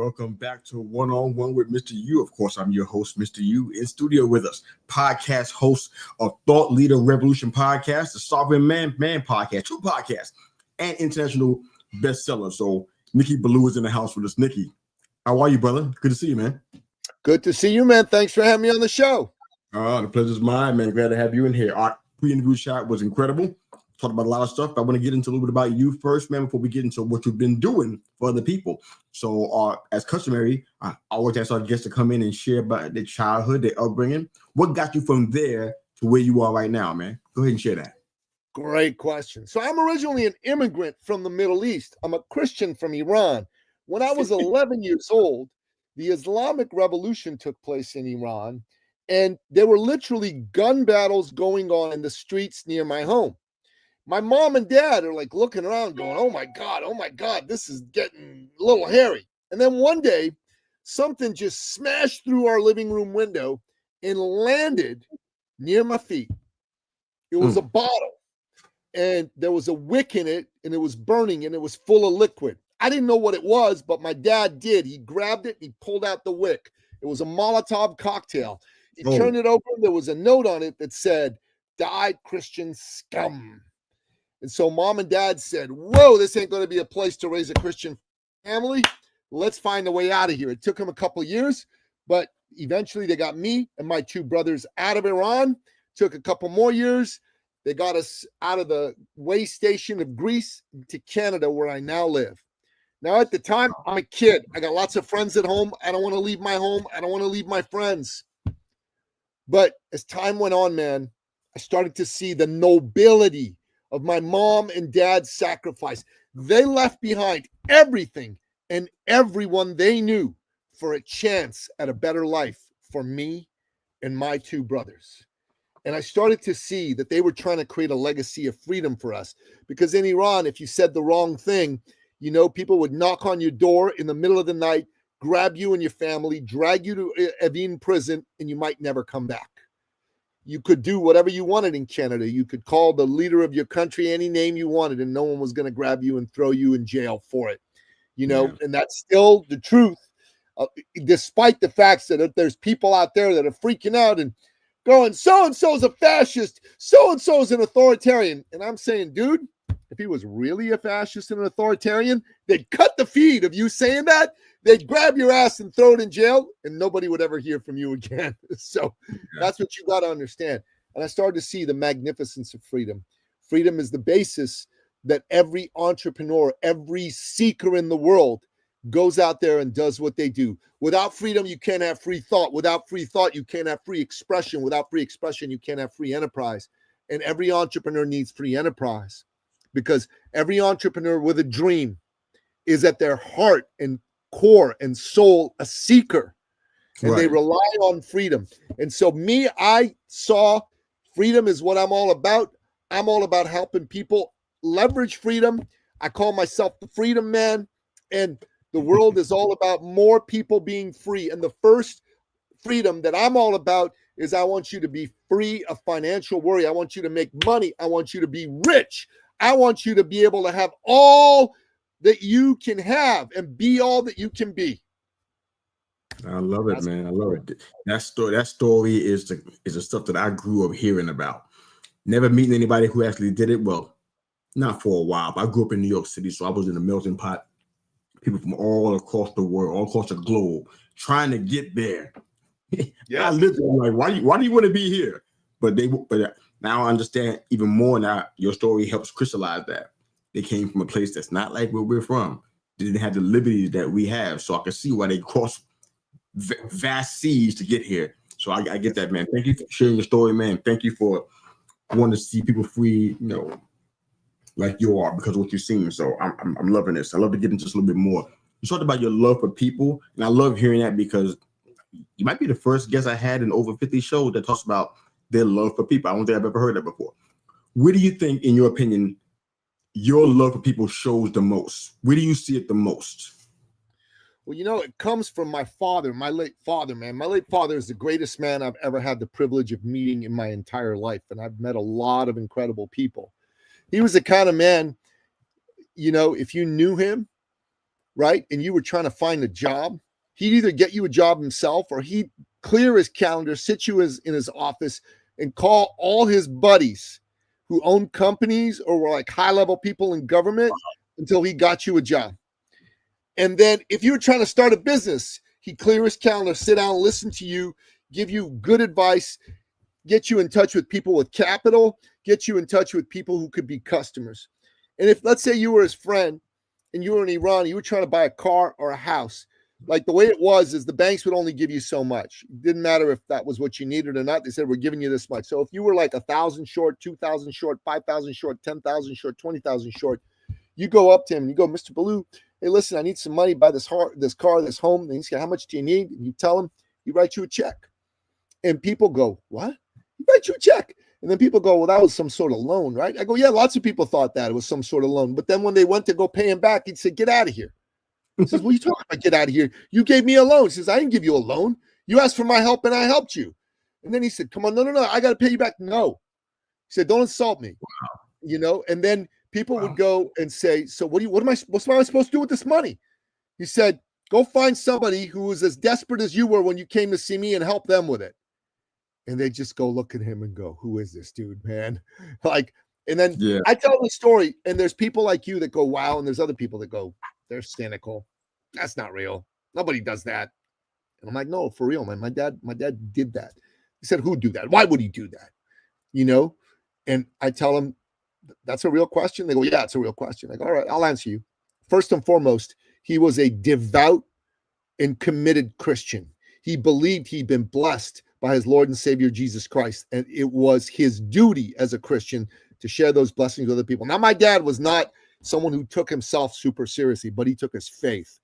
Welcome back to One-on-One with Mr. U. Of course, I'm your host, Mr. U, in studio with us, podcast host of Thought Leader Revolution Podcast, the Sovereign Man Podcast, two podcasts, and international bestseller. So Nicky Billou is in the house with us. Nicky, how are you, brother? Good to see you, man. Good to see you, man. Thanks for having me on the show. The pleasure's mine, man. Glad to have you in here. Our pre-interview shot was incredible. Talked about a lot of stuff. I want to get into a little bit about you first, man, before we get into what you've been doing for other people. So, as customary, I always ask our guests to come in and share about their childhood, their upbringing. What got you from there to where you are right now, man? Go ahead and share that. Great question. So I'm originally an immigrant from the Middle East. I'm a Christian from Iran. When I was 11 years old, the Islamic Revolution took place in Iran, and there were literally gun battles going on in the streets near my home. My mom and dad are like looking around going, oh my God, this is getting a little hairy. And then one day, something just smashed through our living room window and landed near my feet. It was a bottle, and there was a wick in it, and it was burning, and it was full of liquid. I didn't know what it was, but my dad did. He grabbed it, and he pulled out the wick. It was a Molotov cocktail. He turned it over, and there was a note on it that said, "Die Christian scum." And so mom and dad said, whoa, this ain't going to be a place to raise a Christian family. Let's find a way out of here. It took them a couple of years, but eventually they got me and my two brothers out of Iran. Took a couple more years. They got us out of the way station of Greece to Canada, where I now live. Now, at the time, I'm a kid. I got lots of friends at home. I don't want to leave my home. I don't want to leave my friends. But as time went on, man, I started to see the nobility of my mom and dad's sacrifice. They left behind everything and everyone they knew for a chance at a better life for me and my two brothers. And I started to see that they were trying to create a legacy of freedom for us. Because in Iran, if you said the wrong thing, you know, people would knock on your door in the middle of the night, grab you and your family, drag you to Evin prison, and you might never come back. You could do whatever you wanted in Canada. You could call the leader of your country any name you wanted, and no one was going to grab you and throw you in jail for it. You know, and that's still the truth, despite the facts that there's people out there that are freaking out and going, so-and-so is a fascist, so-and-so is an authoritarian. And I'm saying, dude, if he was really a fascist and an authoritarian, they'd cut the feed of you saying that. They'd grab your ass and throw it in jail, and nobody would ever hear from you again. So that's what you got to understand. And I started to see the magnificence of freedom. Freedom is the basis that every entrepreneur, every seeker in the world goes out there and does what they do. Without freedom, you can't have free thought. Without free thought, you can't have free expression. Without free expression, you can't have free enterprise. And every entrepreneur needs free enterprise, because every entrepreneur with a dream is at their heart and core and soul a seeker, and they rely on freedom. And so I saw freedom is what I'm all about. I'm all about helping people leverage freedom. I call myself the freedom man, and the world is all about more people being free. And the first freedom that I'm all about is I want you to be free of financial worry. I want you to make money. I want you to be rich. I want you to be able to have all that you can have and be all that you can be. I love it, man. I love it. That story is the stuff that I grew up hearing about. Never meeting anybody who actually did it. Well, not for a while, but I grew up in New York City, so I was in a melting pot. People from all across the world, all across the globe, trying to get there. I literally like, why do you want to be here? But now I understand even more. Now your story helps crystallize that. They came from a place that's not like where we're from. They didn't have the liberties that we have. So I can see why they crossed vast seas to get here. So I get that, man. Thank you for sharing your story, man. Thank you for wanting to see people free, you know, like you are, because of what you've seen. So I'm loving this. I love to get into this a little bit more. You talked about your love for people, and I love hearing that, because you might be the first guest I had in over 50 shows that talks about their love for people. I don't think I've ever heard that before. Where do you think, in your opinion, your love for people shows the most? Where do you see it the most? Well, you know, it comes from my father, my late father, man. My late father is the greatest man I've ever had the privilege of meeting in my entire life. And I've met a lot of incredible people. He was the kind of man, you know, if you knew him, right? And you were trying to find a job, he'd either get you a job himself or he'd clear his calendar, sit you in his office and call all his buddies who owned companies or were like high-level people in government until he got you a job. And then if you were trying to start a business, he'd clear his calendar, sit down, listen to you, give you good advice, get you in touch with people with capital, get you in touch with people who could be customers. And if, let's say you were his friend and you were in Iran, you were trying to buy a car or a house, like the way it was is the banks would only give you so much. It didn't matter if that was what you needed or not. They said, we're giving you this much. So if you were like 1,000 short, 2,000 short, 5,000 short, 10,000 short, 20,000 short, you go up to him and you go, Mr. Billou, hey, listen, I need some money, buy this car, this home. And he's got, how much do you need? And you tell him, he writes you a check. And people go, what? He writes you a check. And then people go, well, that was some sort of loan, right? I go, yeah, lots of people thought that it was some sort of loan. But then when they went to go pay him back, he'd say, get out of here. He says, what are you talking about? Get out of here. You gave me a loan. He says, I didn't give you a loan. You asked for my help and I helped you. And then he said, come on, no, I got to pay you back. No. He said, don't insult me. Wow. You know, and then people would go and say, so what am I supposed to do with this money? He said, go find somebody who was as desperate as you were when you came to see me and help them with it. And they just go look at him and go, who is this dude, man? Like, and then I tell the story and there's people like you that go, wow. And there's other people that go, they're cynical. That's not real. Nobody does that. And I'm like, no, for real, man. My dad did that. He said, who'd do that? Why would he do that? You know? And I tell them, that's a real question. They go, yeah, it's a real question. I go, all right, I'll answer you. First and foremost, he was a devout and committed Christian. He believed he'd been blessed by his Lord and Savior, Jesus Christ. And it was his duty as a Christian to share those blessings with other people. Now, my dad was not someone who took himself super seriously, but he took his faith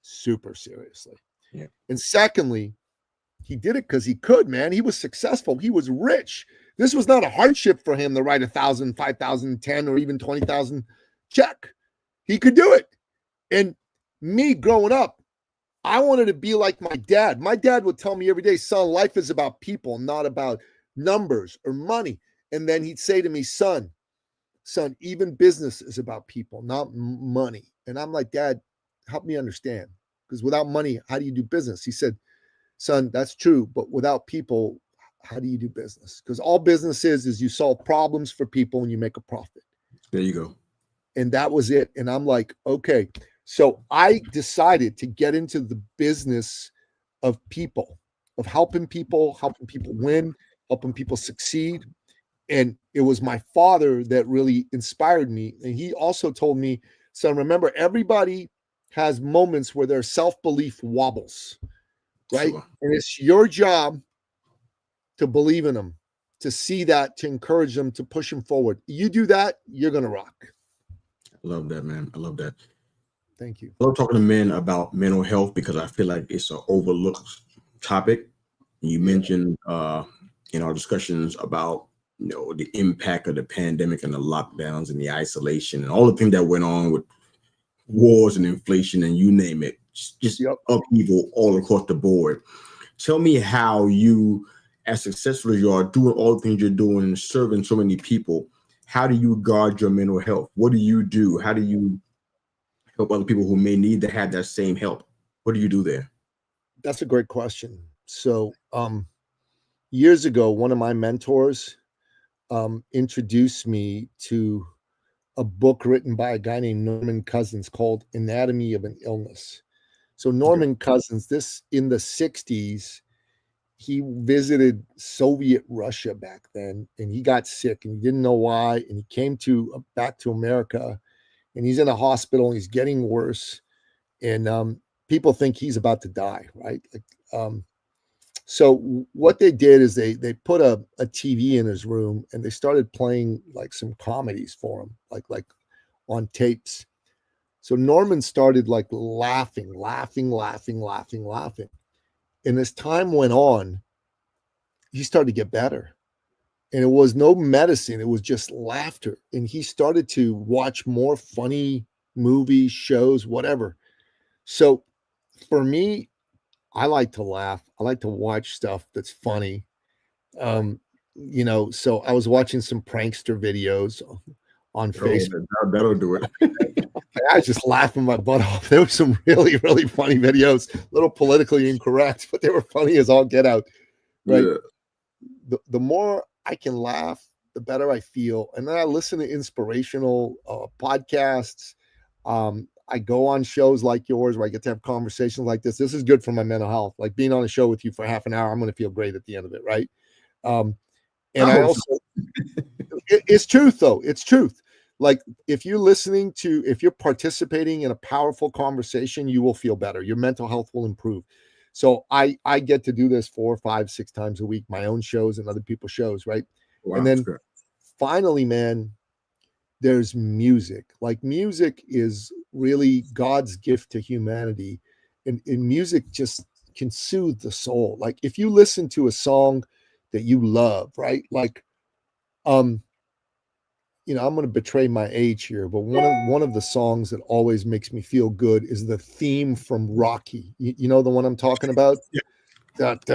super seriously. Yeah. And secondly, he did it because he could, man. He was successful. He was rich. This was not a hardship for him to write 1,000, 5,000, 10, or even 20,000 check. He could do it. And me growing up, I wanted to be like my dad. My dad would tell me every day, son, life is about people, not about numbers or money. And then he'd say to me, son, even business is about people, not money. And I'm like, Dad, help me understand. Because without money, how do you do business? He said, son, that's true. But without people, how do you do business? Because all business is you solve problems for people and you make a profit. There you go. And that was it. And I'm like, okay. So I decided to get into the business of people, of helping people win, helping people succeed. And it was my father that really inspired me. And he also told me, son, remember, everybody has moments where their self-belief wobbles, right? Sure. And it's your job to believe in them, to see that, to encourage them, to push them forward. You do that, you're going to rock. I love that, man. I love that. Thank you. I love talking to men about mental health because I feel like it's an overlooked topic. You mentioned in our discussions about the impact of the pandemic and the lockdowns and the isolation and all the things that went on with wars and inflation and you name it, just upheaval all across the board. Tell me how you, as successful as you are, doing all the things you're doing and serving so many people, how do you guard your mental health? What do you do? How do you help other people who may need to have that same help? What do you do there? That's a great question. So years ago, one of my mentors introduced me to a book written by a guy named Norman Cousins called Anatomy of an Illness. So Norman Cousins, this in the 60s, he visited Soviet Russia back then, and he got sick and he didn't know why. And he came back to America, and he's in a hospital and he's getting worse. And people think he's about to die, right? So what they did is they put a TV in his room and they started playing like some comedies for him, like on tapes. So Norman started like laughing. And as time went on, he started to get better. And it was no medicine. It was just laughter. And he started to watch more funny movies, shows, whatever. So for me, I like to laugh. I like to watch stuff that's funny. So I was watching some prankster videos on Facebook. That'll do it. I was just laughing my butt off. There were some really, really funny videos, a little politically incorrect, but they were funny as all get out. Right. Yeah. The more I can laugh, the better I feel. And then I listen to inspirational podcasts. I go on shows like yours where I get to have conversations like this. This is good for my mental health. Like being on a show with you for half an hour, I'm going to feel great at the end of it. Right. And I also, it's truth though. It's truth. Like if you're participating in a powerful conversation, you will feel better. Your mental health will improve. So I get to do this 4, 5, 6 times a week, my own shows and other people's shows. Right. Wow, and then finally, man, there's music. Like music is really God's gift to humanity. And music just can soothe the soul. Like if you listen to a song that you love, right? Like, I'm going to betray my age here, but one of the songs that always makes me feel good is the theme from Rocky. You know the one I'm talking about? Yeah. Like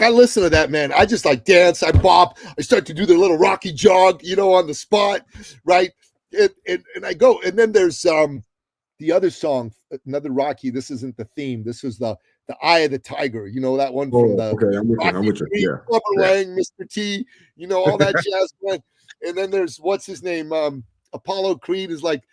I listen to that, man. I just like dance, I bop, I start to do the little Rocky jog, on the spot, right? And I go, and then there's the other song, another Rocky. This isn't the theme. This is the Eye of the Tiger. That one from the okay. I'm with you. Yeah. Clubber Lang, Mr. T. All that jazz. And then there's what's his name? Apollo Creed is like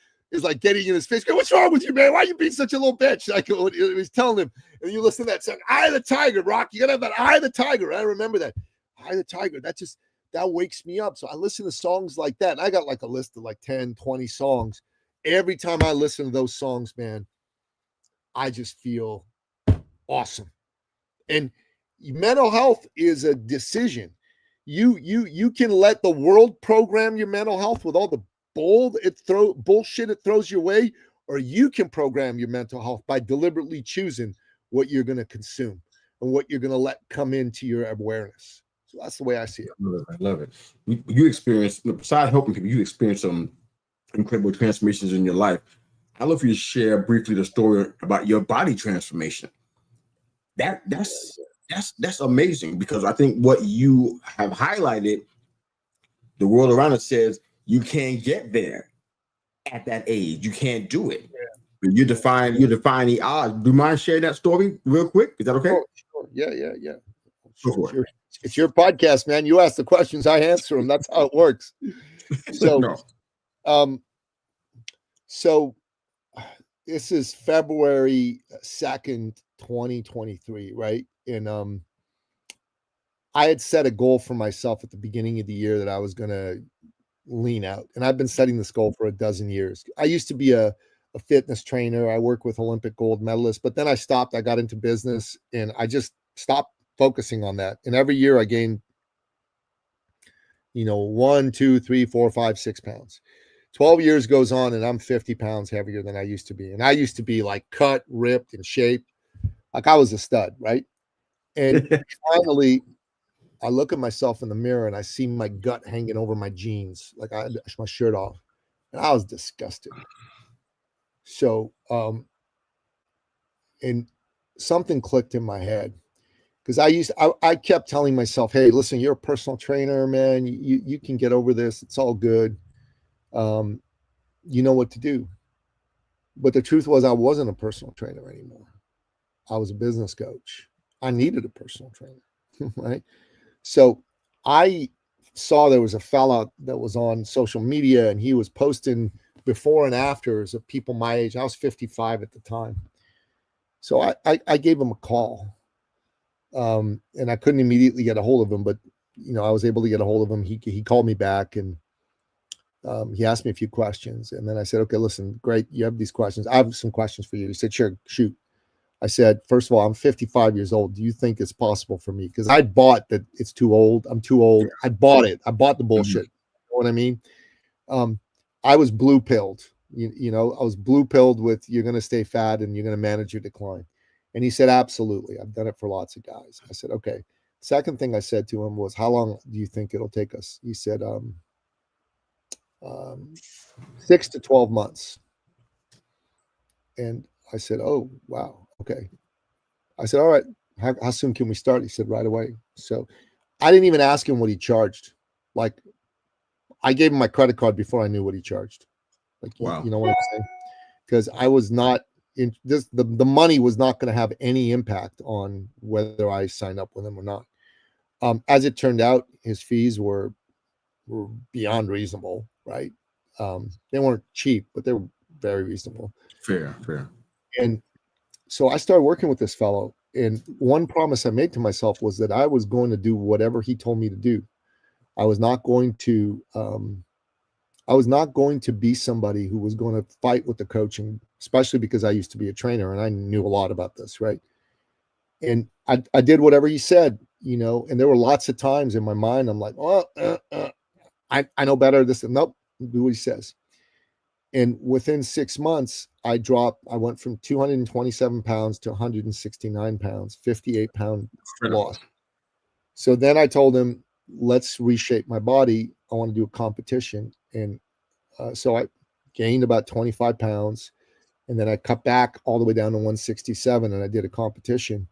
getting in his face. What's wrong with you, man? Why are you being such a little bitch? Like he's telling him, and you listen to that song, Eye of the Tiger, Rock. You gotta have that Eye of the Tiger. I remember that. Eye of the Tiger. That wakes me up. So I listen to songs like that. And I got like a list of like 10, 20 songs. Every time I listen to those songs, man, I just feel awesome. And mental health is a decision. You can let the world program your mental health with all the bullshit it throws your way, or you can program your mental health by deliberately choosing what you're going to consume and what you're going to let come into your awareness. So that's the way I see it. I love it. You experience, besides helping people, you experience some incredible transformations in your life. I'd love for you to share briefly the story about your body transformation. That's amazing, because I think what you have highlighted, the world around us says you can't get there at that age. You can't do it. Yeah. But you define the odds. Do you mind sharing that story real quick? Is that okay? Sure. Yeah. It's your podcast, man. You ask the questions, I answer them. That's how it works. So, so this is February 2nd, 2023, right? And I had set a goal for myself at the beginning of the year that I was going to lean out. And I've been setting this goal for a dozen years. I used to be a fitness trainer. I work with Olympic gold medalists, but then I stopped. I got into business and I just stopped focusing on that. And every year I gained, 1, 2, 3, 4, 5, 6 pounds. 12 years goes on and I'm 50 pounds heavier than I used to be. And I used to be like cut, ripped, in shape. Like I was a stud, right? And finally, I look at myself in the mirror and I see my gut hanging over my jeans. Like I had my shirt off and I was disgusted. So, and something clicked in my head, because I kept telling myself, hey, listen, you're a personal trainer, man. You can get over this. It's all good. You know what to do. But the truth was I wasn't a personal trainer anymore. I was a business coach. I needed a personal trainer, right? So I saw there was a fella that was on social media and he was posting before and afters of people my age. I was 55 at the time. So I gave him a call. And I couldn't immediately get a hold of him, but I was able to get a hold of him. He called me back and he asked me a few questions. And then I said, okay, listen, great. You have these questions. I have some questions for you. He said, sure, shoot. I said, first of all, I'm 55 years old. Do you think it's possible for me? Because I bought that it's too old. I'm too old. I bought it. I bought the bullshit. You know what I mean? I was blue pilled. I was blue pilled with you're going to stay fat and you're going to manage your decline. And he said, absolutely. I've done it for lots of guys. I said, okay. Second thing I said to him was, how long do you think it'll take us? He said, 6 to 12 months. And I said, oh, wow. Okay. I said, all right, how soon can we start? He said, right away. So I didn't even ask him what he charged. Like I gave him my credit card before I knew what he charged. Like, Wow. you know what I'm saying? Because I was not in this, the money was not going to have any impact on whether I signed up with him or not. As it turned out, his fees were beyond reasonable, right? They weren't cheap, but they were very reasonable. Fair. And so I started working with this fellow. And one promise I made to myself was that I was going to do whatever he told me to do. I was not going to be somebody who was going to fight with the coaching, especially because I used to be a trainer and I knew a lot about this, right? And I did whatever he said, you know, and there were lots of times in my mind, I'm like, oh, I know better. This, nope, do what he says. And within 6 months, I went from 227 pounds to 169 pounds, 58-pound loss. So then I told him, let's reshape my body. I want to do a competition. And so I gained about 25 pounds, and then I cut back all the way down to 167, and I did a competition.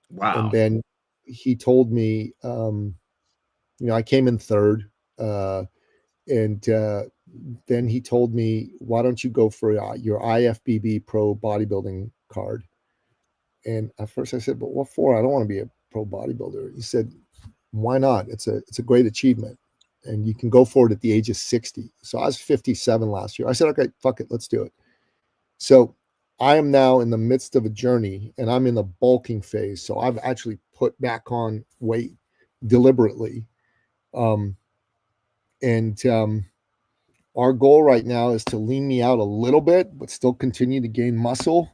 Wow. And then he told me, I came in third. And then he told me, why don't you go for your IFBB pro bodybuilding card? And at first I said, but what for? I don't want to be a pro bodybuilder. He said, why not? It's a great achievement. And you can go for it at the age of 60. So I was 57 last year. I said, okay, fuck it, let's do it. So I am now in the midst of a journey, and I'm in the bulking phase. So I've actually put back on weight deliberately. Our goal right now is to lean me out a little bit, but still continue to gain muscle.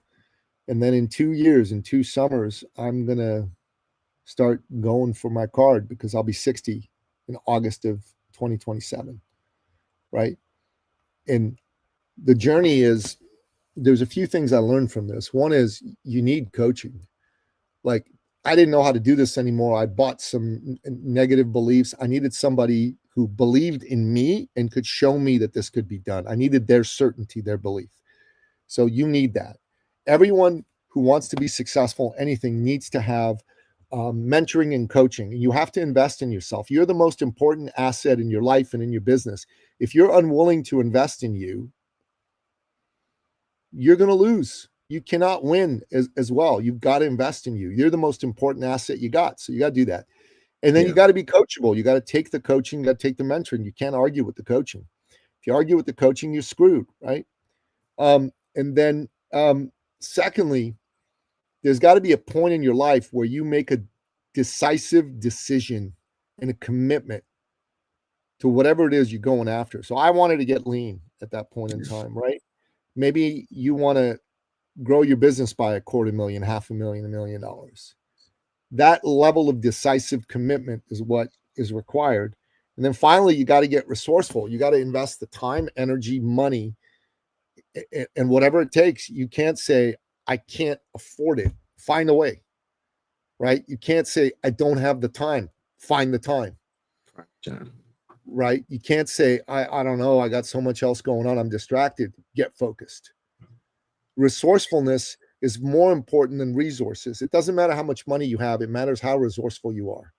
And then in 2 years, in 2 summers, I'm going to start going for my card because I'll be 60 in August of 2027. Right. And the journey is, there's a few things I learned from this. One is you need coaching. Like, I didn't know how to do this anymore. I bought some negative beliefs. I needed somebody who believed in me and could show me that this could be done. I needed their certainty, their belief. So you need that. Everyone who wants to be successful, anything, needs to have mentoring and coaching. You have to invest in yourself. You're the most important asset in your life and in your business. If you're unwilling to invest in you, you're going to lose. You cannot win as well. You've got to invest in you. You're the most important asset you got. So you got to do that. And then you got to be coachable. You got to take the coaching, you got to take the mentoring. You can't argue with the coaching. If you argue with the coaching, you're screwed, right? And then secondly, there's got to be a point in your life where you make a decisive decision and a commitment to whatever it is you're going after. So I wanted to get lean at that point in time, right? Maybe you want to grow your business by $250,000, $500,000, $1 million. That level of decisive commitment is what is required. And then finally, you got to get resourceful. You got to invest the time, energy, money, and whatever it takes. You can't say, I can't afford it. Find a way, right? You can't say, I don't have the time. Find the time. John. Right? You can't say, I don't know. I got so much else going on. I'm distracted. Get focused. Resourcefulness is more important than resources. It doesn't matter how much money you have. It matters how resourceful you are,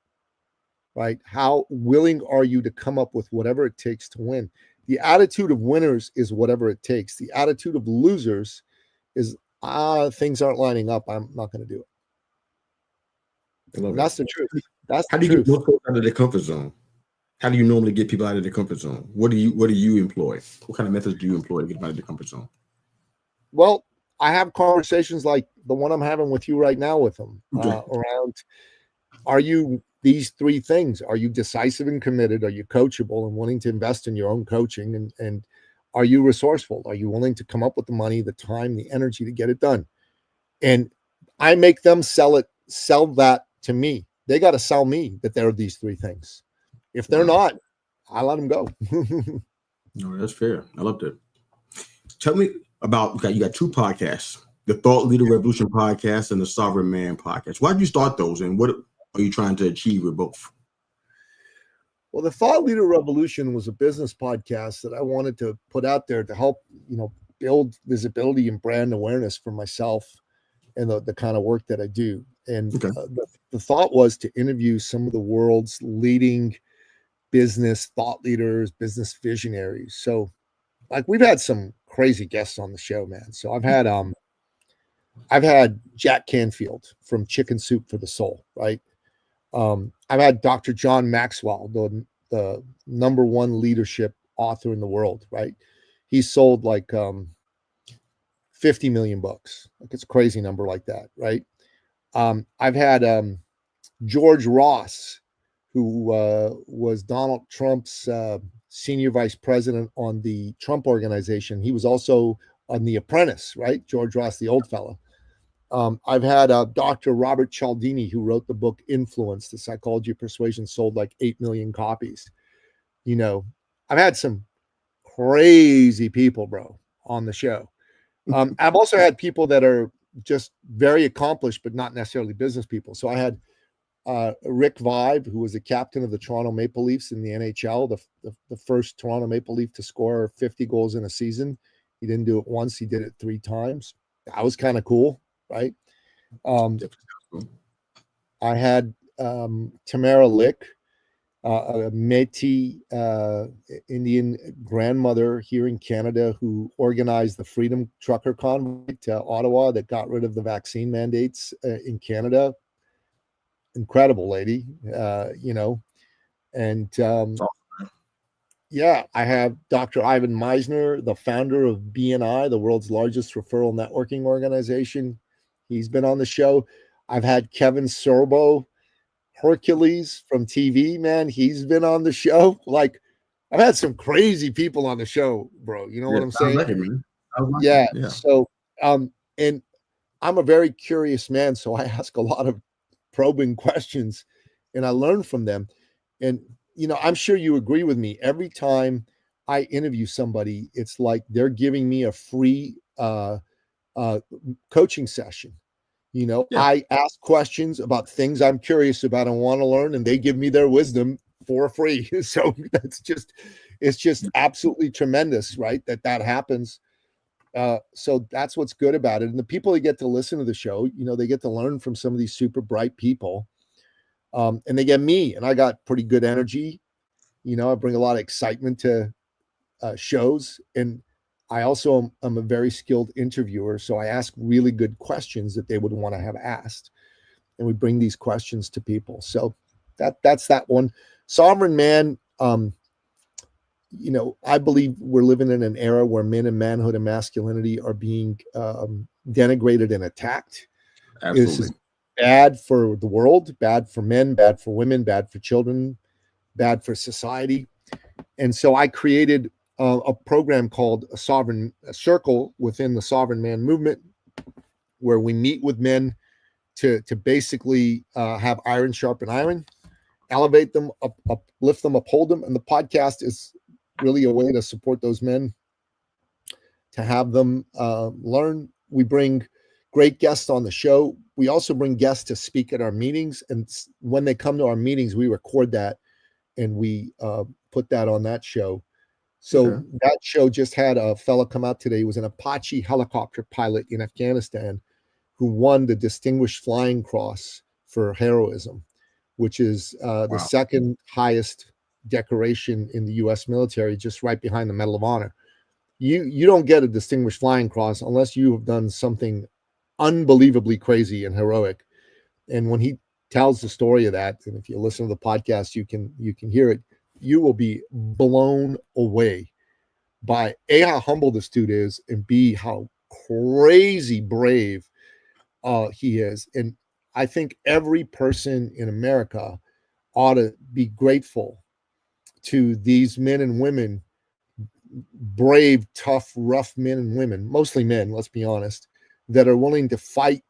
right? How willing are you to come up with whatever it takes to win? The attitude of winners is whatever it takes. The attitude of losers is, things aren't lining up. I'm not going to do it. That's the truth. That's how do you get most people out of their comfort zone? How do you normally get people out of their comfort zone? What do you employ? What kind of methods do you employ to get them out of their comfort zone? Well, I have conversations like the one I'm having with you right now with them around, are you these 3 things? Are you decisive and committed? Are you coachable and willing to invest in your own coaching? And are you resourceful? Are you willing to come up with the money, the time, the energy to get it done? And I make them sell that to me. They got to sell me that there are these 3 things. If they're not, I let them go. No, that's fair. I love that. Tell me about, you got 2 podcasts, the Thought Leader Revolution podcast and the Sovereign Man podcast. Why did you start those, and what are you trying to achieve with both? Well, the Thought Leader Revolution was a business podcast that I wanted to put out there to help, build visibility and brand awareness for myself and the kind of work that I do. And the thought was to interview some of the world's leading business thought leaders, business visionaries. So like we've had some crazy guests on the show, man. So I've had Jack Canfield from Chicken Soup for the Soul, right? I've had Dr. John Maxwell, the number one leadership author in the world, right? He sold like 50 million books. Like it's a crazy number like that, right? I've had George Ross, who was Donald Trump's senior vice president on the Trump organization. He was also on The Apprentice, right? George Ross, the old fellow. I've had Dr. Robert Cialdini, who wrote the book Influence, The Psychology of Persuasion, sold like 8 million copies. You know, I've had some crazy people, bro, on the show. I've also had people that are just very accomplished, but not necessarily business people. So I had Rick Vive, who was the captain of the Toronto Maple Leafs in the NHL, the first Toronto Maple Leaf to score 50 goals in a season. He didn't do it once, he did it 3 times. That was kind of cool, right? I had Tamara Lick, a Métis Indian grandmother here in Canada who organized the Freedom Trucker Convoy to Ottawa that got rid of the vaccine mandates in Canada. Incredible lady, you know. And yeah, I have Dr. Ivan Meisner, the founder of BNI, the world's largest referral networking organization. He's been on the show. I've had Kevin Sorbo, Hercules from TV, man. He's been on the show. Like, I've had some crazy people on the show, bro. You know what I'm saying? Like it, man. Like yeah. it. Yeah. So, and I'm a very curious man, so I ask a lot of probing questions, and I learn from them. And you know, I'm sure you agree with me. Every time I interview somebody, it's like they're giving me a free coaching session. You know, yeah. I ask questions about things I'm curious about and want to learn, and they give me their wisdom for free. So it's just absolutely tremendous, right? That happens. So that's what's good about it. And the people that get to listen to the show, you know, they get to learn from some of these super bright people. And they get me, and I got pretty good energy. You know, I bring a lot of excitement to shows, and I also am a very skilled interviewer. So I ask really good questions that they would want to have asked, and we bring these questions to people. So that's that one. Sovereign Man. You know, I believe we're living in an era where men and manhood and masculinity are being denigrated and attacked. Absolutely. This is bad for the world, bad for men, bad for women, bad for children, bad for society. And so I created a program called a Circle within the Sovereign Man movement, where we meet with men to basically have iron sharpen iron, elevate them, uplift them, uphold them. And the podcast is really a way to support those men, to have them learn. We bring great guests on the show. We also bring guests to speak at our meetings. And when they come to our meetings, we record that and we put that on that show. So that show just had a fella come out today. He was an Apache helicopter pilot in Afghanistan who won the Distinguished Flying Cross for heroism, which is the second highest decoration in the U.S. military, just right behind the Medal of Honor. You don't get a Distinguished Flying Cross unless you have done something unbelievably crazy and heroic. And when he tells the story of that, and if you listen to the podcast, you can hear it, you will be blown away by A, how humble this dude is, and B, how crazy brave he is. And I think every person in America ought to be grateful to these men and women, brave, tough, rough men and women, mostly men, let's be honest, that are willing to fight,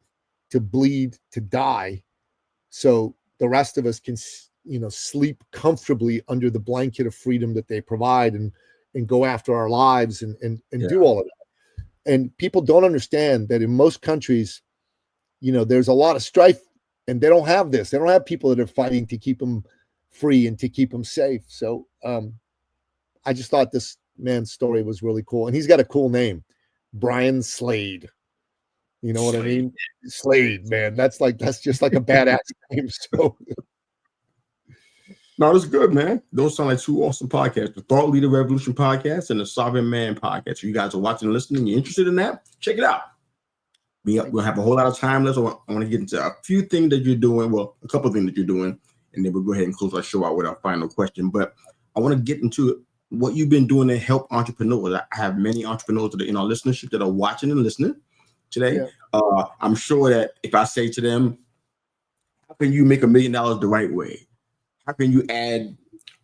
to bleed, to die, so the rest of us can, you know, sleep comfortably under the blanket of freedom that they provide, and go after our lives and do all of that. And people don't understand that in most countries, you know, there's a lot of strife, and they don't have this. They don't have people that are fighting to keep them free and to keep them safe. So I just thought this man's story was really cool. And he's got a cool name, Brian Slade. You know what I mean? Slade, man. That's just like a badass name. So No, that's good, man. Those sound like two awesome podcasts: the Thought Leader Revolution podcast and the Sovereign Man podcast. If you guys are watching and listening, you're interested in that, check it out. We'll have a whole lot of time left. So I want to get into a few things that you're doing. Well, a couple of things that you're doing, and then we'll go ahead and close our show out with our final question. But I want to get into what you've been doing to help entrepreneurs. I have many entrepreneurs that are in our listenership that are watching and listening today. Yeah. I'm sure that if I say to them, how can you make $1 million the right way? How can you add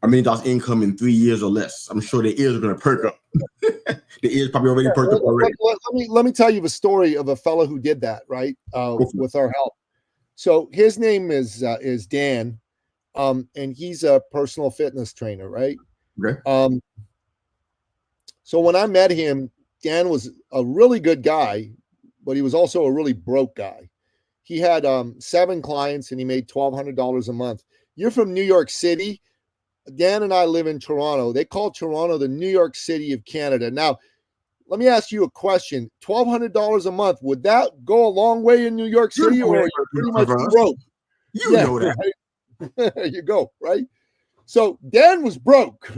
$1 million income in 3 years or less? I'm sure their ears are going to perk up. The ears probably already perked up already. Let me tell you the story of a fellow who did that, right? With our help. So his name is Dan, and he's a personal fitness trainer, right? Okay. So when I met him, Dan was a really good guy, but he was also a really broke guy. He had 7 clients and he made $1,200 a month. You're from New York City. Dan and I live in Toronto. They call Toronto the New York City of Canada. Now, let me ask you a question. $1,200 a month, would that go a long way in New York City, or are you pretty much broke? You know that. Right? There you go, right? So Dan was broke.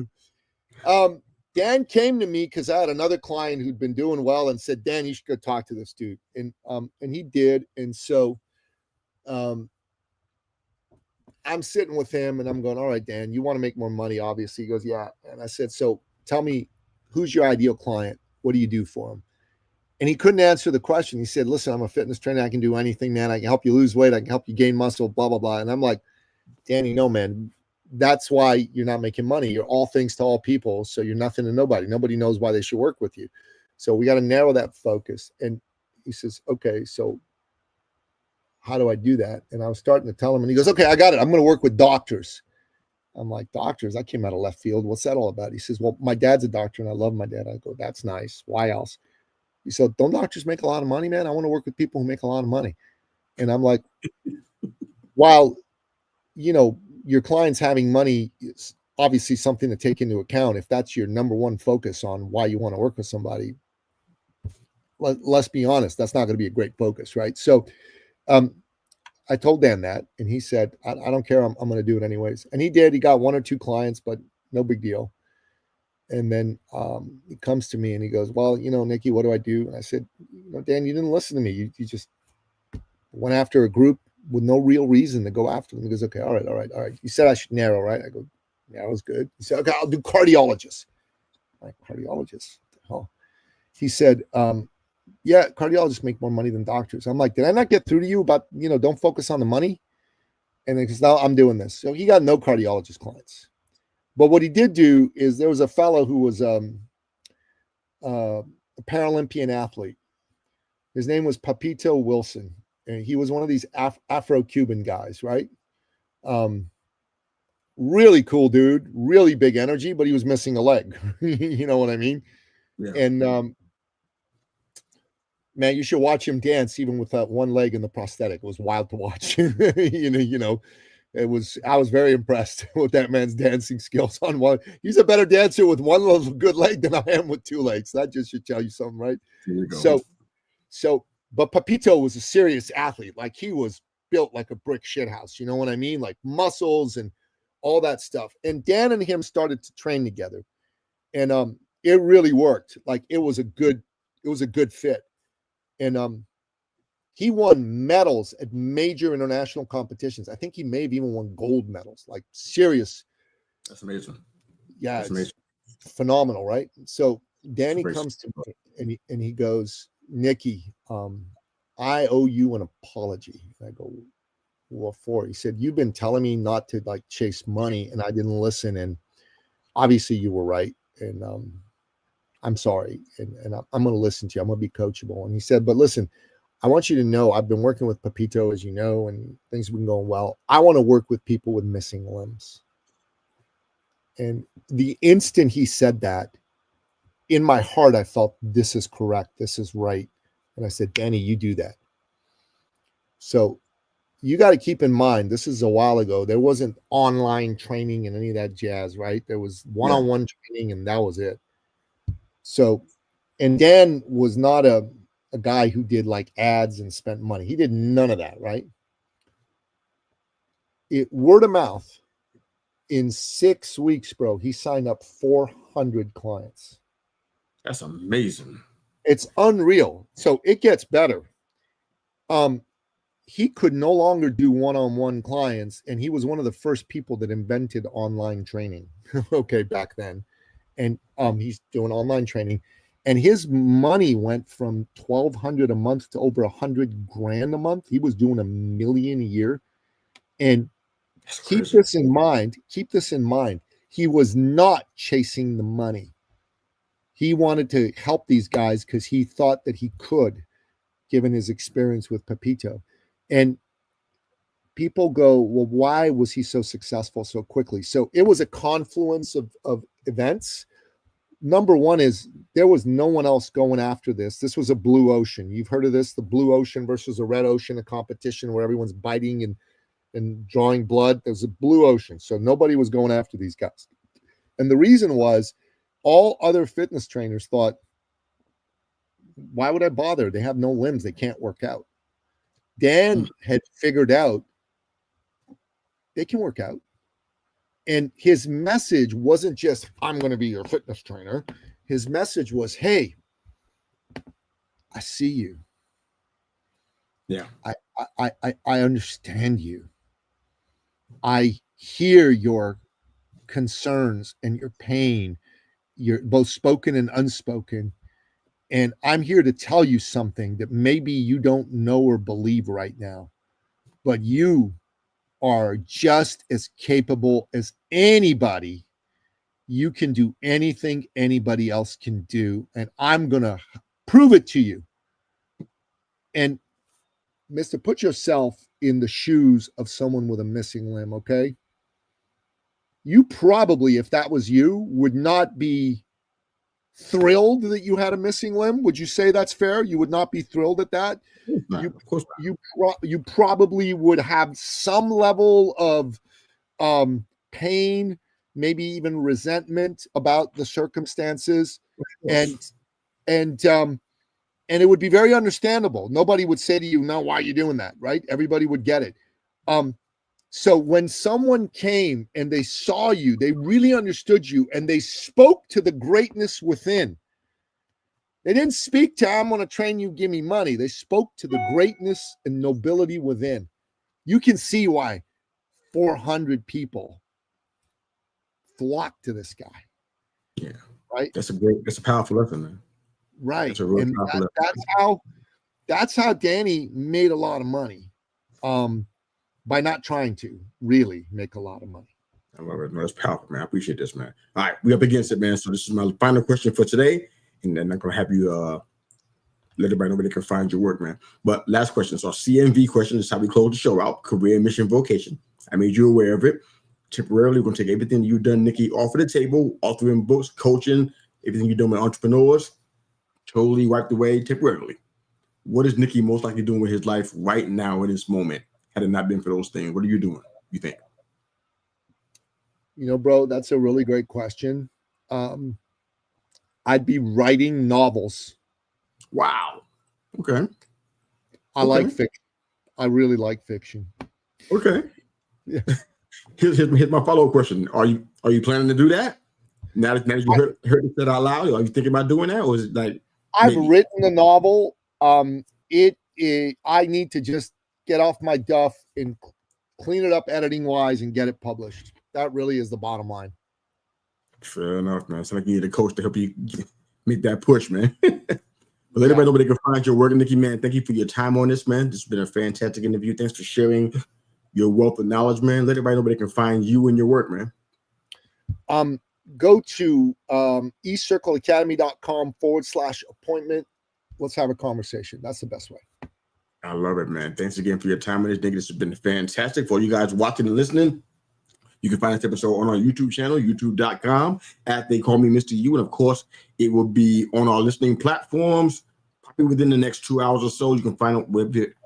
Dan came to me because I had another client who'd been doing well and said, Dan, you should go talk to this dude. And he did. And so I'm sitting with him and I'm going, all right, Dan, you want to make more money, obviously. He goes, yeah. And I said, so tell me, who's your ideal client? What do you do for him? And he couldn't answer the question. He said, listen, I'm a fitness trainer. I can do anything, man. I can help you lose weight. I can help you gain muscle, blah, blah, blah. And I'm like, Danny, no, man, that's why you're not making money. You're all things to all people. So you're nothing to nobody. Nobody knows why they should work with you. So we got to narrow that focus. And he says, okay, so how do I do that? And I was starting to tell him, and he goes, okay, I got it. I'm going to work with doctors. I'm like, doctors? I came out of left field. What's that all about? He says, well, my dad's a doctor and I love my dad. I go, that's nice. Why else? He said, don't doctors make a lot of money, man? I want to work with people who make a lot of money. And I'm like, while, you know, your clients having money is obviously something to take into account. If that's your number one focus on why you want to work with somebody, let's be honest, that's not going to be a great focus, right? So I told Dan that, and he said, I don't care. I'm going to do it anyways. And he did. He got 1 or 2 clients, but no big deal. And then he comes to me and he goes, well, you know, Nicky, what do I do? And I said, you know, Dan, you didn't listen to me. You just went after a group with no real reason to go after them. He goes, okay, all right. You said I should narrow, right? I go, narrow's good. He said, okay, I'll do cardiologists. I'm like, cardiologists? Oh. He said, yeah, cardiologists make more money than doctors. I'm like, did I not get through to you about, you know, don't focus on the money? And he goes, no, I'm doing this. So he got no cardiologist clients. But what he did do is there was a fellow who was a Paralympian athlete. His name was Papito Wilson. And he was one of these Afro-Cuban guys, right? Really cool dude, really big energy, but he was missing a leg. You know what I mean? Yeah. And man, you should watch him dance even with that one leg in the prosthetic. It was wild to watch. you know, I was very impressed with that man's dancing skills on one. He's a better dancer with one little good leg than I am with 2 legs. That just should tell you something, right? So, but Papito was a serious athlete. Like, he was built like a brick shithouse. You know what I mean? Like muscles and all that stuff. And Dan and him started to train together, and it really worked. Like, it was a good fit. And he won medals at major international competitions. I think he may have even won gold medals, like serious. That's amazing. Yeah, that's amazing. Phenomenal, right? So Danny comes to me and he goes, Nicky, I owe you an apology. And I go, what for? He said, you've been telling me not to like chase money and I didn't listen. And obviously you were right. And I'm sorry. And I'm going to listen to you. I'm going to be coachable. And he said, but listen, I want you to know I've been working with Papito, as you know, and things have been going well. I want to work with people with missing limbs. And the instant he said that, in my heart, I felt this is correct. This is right. And I said, Danny, you do that. So you got to keep in mind, this is a while ago. There wasn't online training and any of that jazz, right? There was one-on-one training and that was it. So, and Dan was not a guy who did like ads and spent money. He did none of that, right? Word of mouth In 6 weeks, bro, he signed up 400 clients. That's amazing. It's unreal. So it gets better. He could no longer do one-on-one clients, and he was one of the first people that invented online training. Okay, back then. And he's doing online training, and his money went from $1,200 a month to over $100,000 a month. He was doing $1 million a year. And keep this in mind. Keep this in mind. He was not chasing the money. He wanted to help these guys because he thought that he could, given his experience with Pepito. And people go, well, why was he so successful so quickly? So it was a confluence of events. Number one is there was no one else going after this. This was a blue ocean. You've heard of this, the blue ocean versus a red ocean, a competition where everyone's biting and drawing blood. There's a blue ocean. So nobody was going after these guys. And the reason was all other fitness trainers thought, why would I bother? They have no limbs. They can't work out. Dan had figured out they can work out. And his message wasn't just, I'm going to be your fitness trainer. His message was, hey, I see you. Yeah. I understand you. I hear your concerns and your pain, your both spoken and unspoken. And I'm here to tell you something that maybe you don't know or believe right now, but you are just as capable as anybody. You can do anything anybody else can do, and I'm going to prove it to you. And Mister, put yourself in the shoes of someone with a missing limb, okay? You probably, if that was you, would not be thrilled that you had a missing limb. Would you say that's fair? You would not be thrilled at that? Of course not. You probably would have some level of pain, maybe even resentment about the circumstances, and it would be very understandable. Nobody would say to you, "No, why are you doing that?" Right? Everybody would get it. So when someone came and they saw you, they really understood you, and they spoke to the greatness within. They didn't speak to, I'm going to train you, give me money. They spoke to the greatness and nobility within. You can see why 400 people flocked to this guy. Yeah. Right. That's a powerful lesson, man. Right. That's a real powerful lesson. That's how Danny made a lot of money. By not trying to really make a lot of money. I love it. No, that's powerful, man. I appreciate this, man. All right, we up against it, man. So this is my final question for today, and then I'm gonna have you let everybody know where they can find your work, man. But last question. So CMV question is how we close the show out: career, mission, vocation. I made you aware of it. Temporarily, we're gonna take everything you've done, Nicky, off of the table, authoring books, coaching, everything you've done with entrepreneurs, totally wiped away temporarily. What is Nicky most likely doing with his life right now in this moment? Had it not been for those things, what are you doing, you think? You know, bro, that's a really great question. I'd be writing novels. Wow. Okay. I like fiction. I really like fiction. Okay. Yeah. Here's my follow-up question. Are you planning to do that? Now that you heard it said out loud, are you thinking about doing that? Or is it like I've written a novel. I need to just get off my duff and clean it up editing wise and get it published. That really is the bottom line. Fair enough, man. So like you need a coach to help you make that push, man. But let everybody know where they can find your work, Nicky, man. Thank you for your time on this, man. This has been a fantastic interview. Thanks for sharing your wealth of knowledge, man. Let everybody know where they can find you and your work, man. Go to ecircleacademy.com/appointment. Let's have a conversation. That's the best way. I love it, man. Thanks again for your time on this. This has been fantastic. For you guys watching and listening, you can find this episode on our YouTube channel, youtube.com, They Call Me Mr. U. And of course, it will be on our listening platforms probably within the next 2 hours or so. You can find it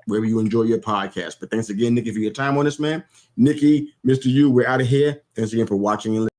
wherever you enjoy your podcast. But thanks again, Nicky, for your time on this, man. Nicky, Mr. U, we're out of here. Thanks again for watching and listening.